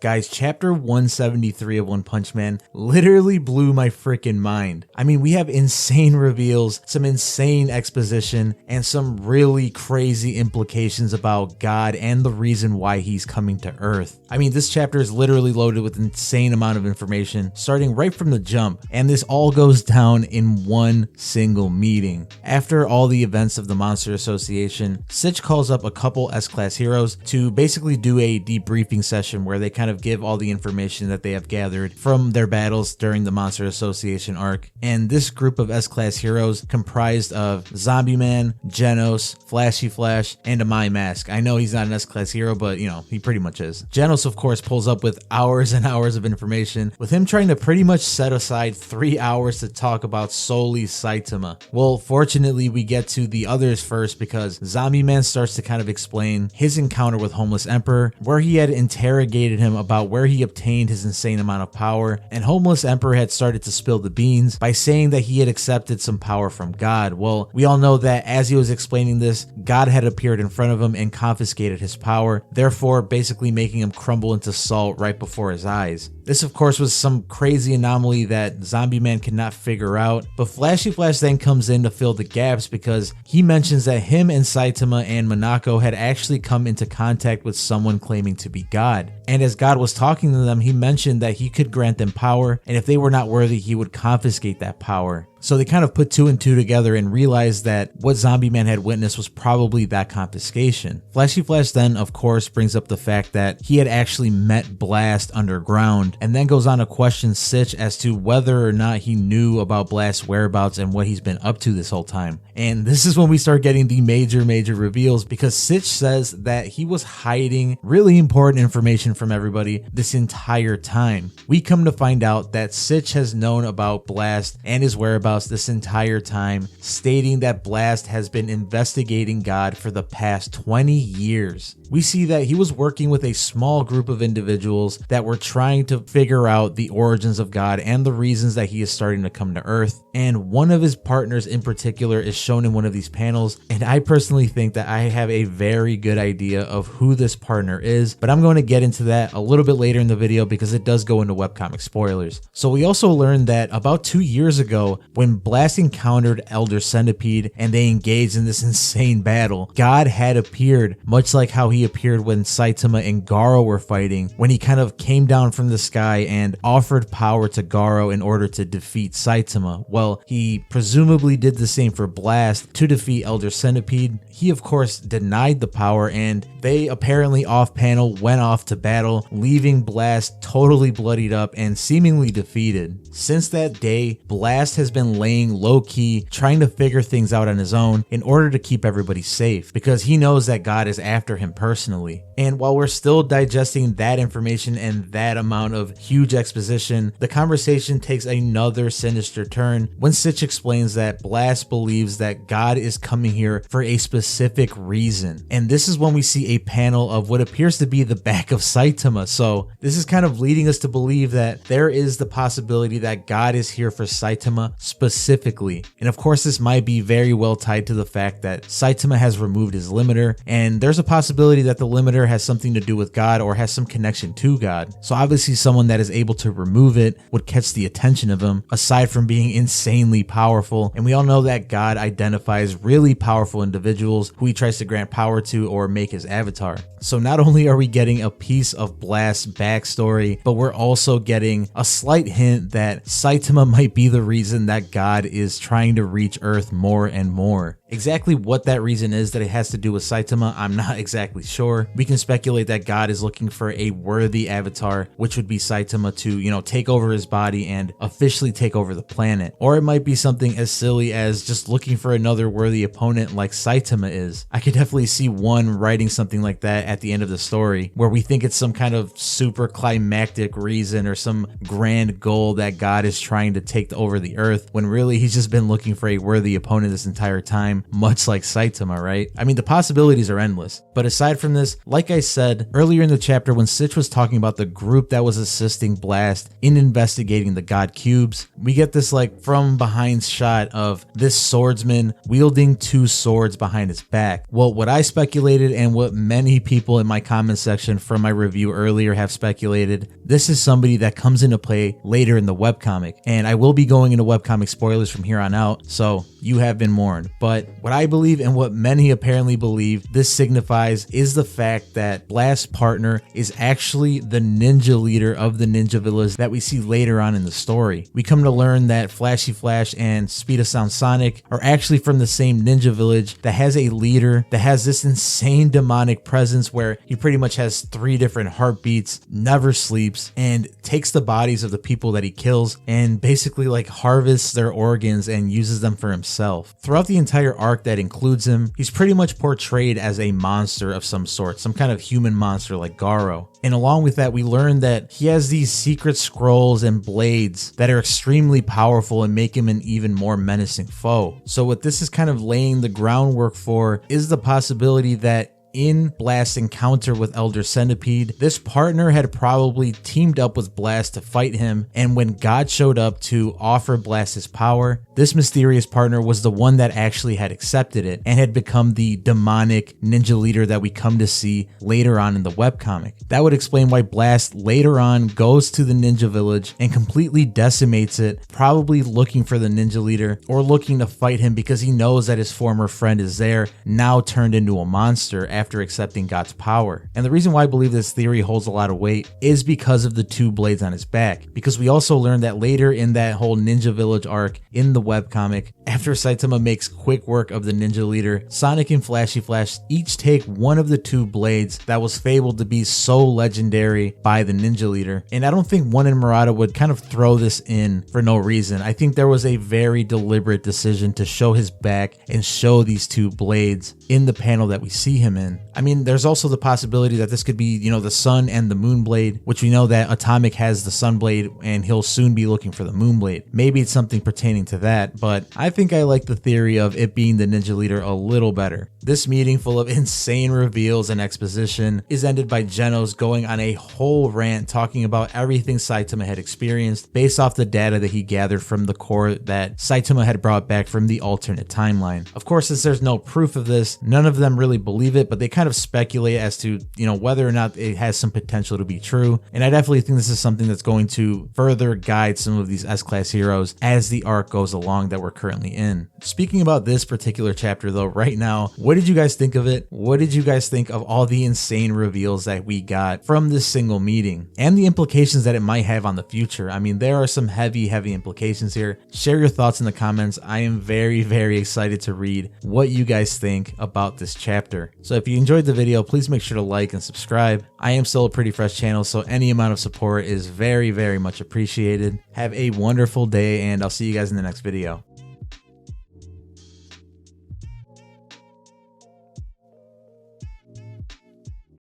Guys, chapter 173 of One Punch Man literally blew my freaking mind. I mean, we have insane reveals, some insane exposition, and some really crazy implications about God and the reason why he's coming to Earth. I mean, this chapter is literally loaded with an insane amount of information, starting right from the jump, and this all goes down in one single meeting. After all the events of the Monster Association, Sitch calls up a couple S-Class heroes to basically do a debriefing session where they kind of give all the information that they have gathered from their battles during the Monster Association arc. And this group of S-Class heroes comprised of Zombie Man, Genos, Flashy Flash, and a My Mask. I know he's not an S-Class hero, but you know, he pretty much is. Genos, of course, pulls up with hours and hours of information, with him trying to pretty much set aside 3 hours to talk about solely Saitama. Well, fortunately, we get to the others first because Zombie Man starts to kind of explain his encounter with Homeless Emperor, where he had interrogated him about where he obtained his insane amount of power, and Homeless Emperor had started to spill the beans by saying that he had accepted some power from God. Well, we all know that as he was explaining this, God had appeared in front of him and confiscated his power, therefore basically making him crumble into salt right before his eyes. This, of course, was some crazy anomaly that Zombie Man could not figure out, but Flashy Flash then comes in to fill the gaps because he mentions that him and Saitama and Monako had actually come into contact with someone claiming to be God. And as God was talking to them, he mentioned that he could grant them power, and if they were not worthy, he would confiscate that power. So they kind of put 2 and 2 together and realized that what Zombie Man had witnessed was probably that confiscation. Flashy Flash then, of course, brings up the fact that he had actually met Blast underground, and then goes on to question Sitch as to whether or not he knew about Blast's whereabouts and what he's been up to this whole time. And this is when we start getting the major reveals, because Sitch says that he was hiding really important information from everybody this entire time. We come to find out that Sitch has known about Blast and his whereabouts this entire time, stating that Blast has been investigating God for the past 20 years. We see that he was working with a small group of individuals that were trying to figure out the origins of God and the reasons that he is starting to come to Earth. And one of his partners in particular is shown in one of these panels, and I personally think that I have a very good idea of who this partner is, but I'm going to get into that a little bit later in the video because it does go into webcomic spoilers. So we also learned that about 2 years ago, when Blast encountered Elder Centipede and they engaged in this insane battle, God had appeared, much like how he appeared when Saitama and Garo were fighting, when he kind of came down from the sky and offered power to Garo in order to defeat Saitama. Well, he presumably did the same for Blast to defeat Elder Centipede. He, of course, denied the power, and they apparently off-panel went off to battle, leaving Blast totally bloodied up and seemingly defeated. Since that day, Blast has been laying low-key, trying to figure things out on his own in order to keep everybody safe, because he knows that God is after him personally. And while we're still digesting that information and that amount of huge exposition, the conversation takes another sinister turn when Sitch explains that Blast believes that God is coming here for a specific reason. And this is when we see a panel of what appears to be the back of Saitama. So this is kind of leading us to believe that there is the possibility that God is here for Saitama specifically. And of course, this might be very well tied to the fact that Saitama has removed his limiter, and there's a possibility that the limiter has something to do with God or has some connection to God. So obviously someone that is able to remove it would catch the attention of him, aside from being insanely powerful. And we all know that God identifies really powerful individuals who he tries to grant power to or make his avatar. So not only are we getting a piece of Blast's backstory, but we're also getting a slight hint that Saitama might be the reason that God is trying to reach Earth more and more. Exactly what that reason is that it has to do with Saitama, I'm not exactly sure. We can speculate that God is looking for a worthy avatar, which would be Saitama, to, take over his body and officially take over the planet. Or it might be something as silly as just looking for another worthy opponent like Saitama is. I could definitely see one writing something like that at the end of the story, where we think it's some kind of super climactic reason or some grand goal that God is trying to take over the Earth, when really he's just been looking for a worthy opponent this entire time. game, much like Saitama, right? I mean, the possibilities are endless. But aside from this, like I said earlier in the chapter when Stitch was talking about the group that was assisting Blast in investigating the God Cubes, we get this like from behind shot of this swordsman wielding two swords behind his back. Well, what I speculated and what many people in my comment section from my review earlier have speculated, this is somebody that comes into play later in the webcomic. And I will be going into webcomic spoilers from here on out, so you have been warned. But what I believe and what many apparently believe this signifies is the fact that Blast's partner is actually the ninja leader of the ninja village that we see later on in the story. We come to learn that Flashy Flash and Speed of Sound Sonic are actually from the same ninja village that has a leader that has this insane demonic presence where he pretty much has 3 different heartbeats, never sleeps, and takes the bodies of the people that he kills and basically like harvests their organs and uses them for himself. Throughout the entire arc that includes him, he's pretty much portrayed as a monster of some sort, some kind of human monster like Garo. And along with that, we learn that he has these secret scrolls and blades that are extremely powerful and make him an even more menacing foe. So what this is kind of laying the groundwork for is the possibility that in Blast's encounter with Elder Centipede, this partner had probably teamed up with Blast to fight him, and when God showed up to offer Blast his power, this mysterious partner was the one that actually had accepted it and had become the demonic ninja leader that we come to see later on in the webcomic. That would explain why Blast later on goes to the ninja village and completely decimates it, probably looking for the ninja leader or looking to fight him because he knows that his former friend is there, now turned into a monster after accepting God's power. And the reason why I believe this theory holds a lot of weight is because of the 2 blades on his back, because we also learned that later in that whole ninja village arc in the webcomic, after Saitama makes quick work of the ninja leader, Sonic and Flashy Flash each take one of the 2 blades that was fabled to be so legendary by the ninja leader. And I don't think One and Murata would kind of throw this in for no reason. I think there was a very deliberate decision to show his back and show these 2 blades in the panel that we see him in. I mean, there's also the possibility that this could be, you know, the Sun and the Moon Blade, which we know that Atomic has the Sun Blade and he'll soon be looking for the Moon Blade. Maybe it's something pertaining to that, but I think I like the theory of it being the ninja leader a little better. This meeting full of insane reveals and exposition is ended by Genos going on a whole rant talking about everything Saitama had experienced based off the data that he gathered from the core that Saitama had brought back from the alternate timeline. Of course, since there's no proof of this, none of them really believe it, but they kind of speculate as to, you know, whether or not it has some potential to be true. And I definitely think this is something that's going to further guide some of these S-Class heroes as the arc goes along that we're currently in. Speaking about this particular chapter though, right now, what did you guys think of it? What did you guys think of all the insane reveals that we got from this single meeting and the implications that it might have on the future? I mean, there are some heavy implications here. Share your thoughts in the comments. I am very excited to read what you guys think about this chapter. So if you enjoyed the video, please make sure to like and subscribe. I am still a pretty fresh channel, so any amount of support is very much appreciated. Have a wonderful day, and I'll see you guys in the next video.